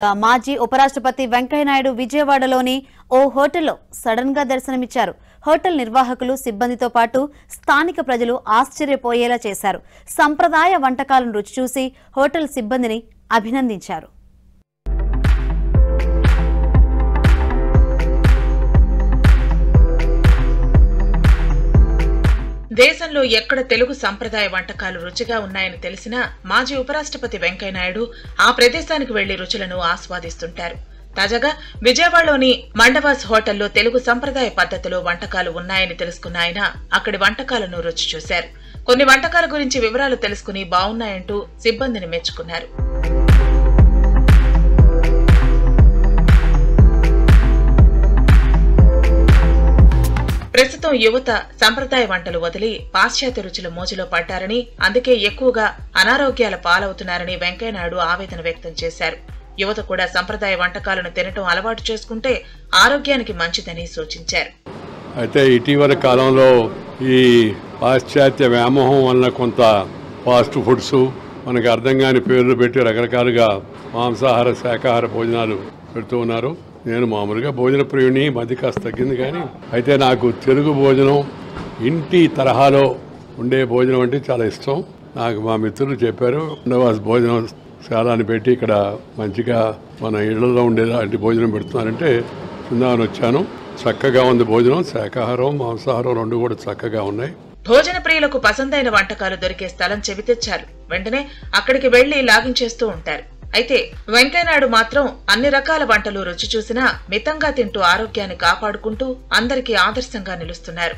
మాజీ ఉపరాష్ట్రపతి వెంకయ్యనాయుడు విజయవాడలోని ఓ హోటల్లో సడన్ గా దర్శనమిచ్చారు. హోటల్ నిర్వాహకులు, సిబ్బందితో పాటు స్థానిక ప్రజలు ఆశ్చర్యపోయేలా చేశారు. సంప్రదాయ వంటకాలను రుచి చూసి హోటల్ సిబ్బందిని అభినందించారు. దేశంలో ఎక్కడ తెలుగు సంప్రదాయ వంటకాలు రుచిగా ఉన్నాయని తెలిసినా మాజీ ఉపరాష్ట్రపతి వెంకయ్యనాయుడు ఆ ప్రదేశానికి వెళ్లి రుచులను ఆస్వాదిస్తుంటారు. తాజాగా విజయవాడలోని మండవాస్ హోటల్లో తెలుగు సంప్రదాయ పద్ధతిలో వంటకాలు ఉన్నాయని తెలుసుకున్న ఆయన అక్కడి వంటకాలను రుచి చూశారు. కొన్ని వంటకాల గురించి వివరాలు తెలుసుకుని బాగున్నాయంటూ సిబ్బందిని మెచ్చుకున్నారు. ప్రస్తుతం యువత సంప్రదాయ వంటలు వదిలి పాశ్చాత్య రుచుల మోజులో పడ్డారని, అందుకే ఎక్కువగా అనారోగ్యాల పాలవుతున్నారని వెంకయ్యనాయుడు ఆవేదన వ్యక్తం చేశారు. యువత కూడా సంప్రదాయ వంటకాలను తినటం అలవాటు చేసుకుంటే ఆరోగ్యానికి మంచిదని సూచించారు. అయితే ఇటీవల కాలంలో ఈ పాశ్చాత్య వ్యామోహం వలన కొంత ఫాస్ట్ ఫుడ్స్, మనకు అర్థం కాని పేర్లు పెట్టి రకరకాలుగా మాంసాహార శాకాహార భోజనాలు పెడుతూ ఉన్నారు. నేను మామూలుగా భోజన ప్రియుని, మధ్య కాస్త తగ్గింది. కానీ అయితే నాకు తెలుగు భోజనం, ఇంటి తరహాలో ఉండే భోజనం అంటే చాలా ఇష్టం. నాకు మా మిత్రులు చెప్పారు, మండవాస్ భోజనం చాలా అని పెట్టి ఇక్కడ మంచిగా మన ఇళ్లలో ఉండేలాంటి భోజనం పెడుతున్నారంటే చుందామని వచ్చాను. చక్కగా ఉంది భోజనం, శాకాహారం మాంసాహారం రెండు కూడా చక్కగా ఉన్నాయి. భోజన ప్రియులకు పసందైన వంటకాలు దొరికే స్థలం చెబితే చాలు వెంటనే అక్కడికి వెళ్లి లాగించేస్తూ ఉంటారు. అయితే వెంకయ్యనాయుడు మాత్రం అన్ని రకాల వంటలు రుచి చూసినా మితంగా తింటూ ఆరోగ్యాన్ని కాపాడుకుంటూ అందరికీ ఆదర్శంగా నిలుస్తున్నారు.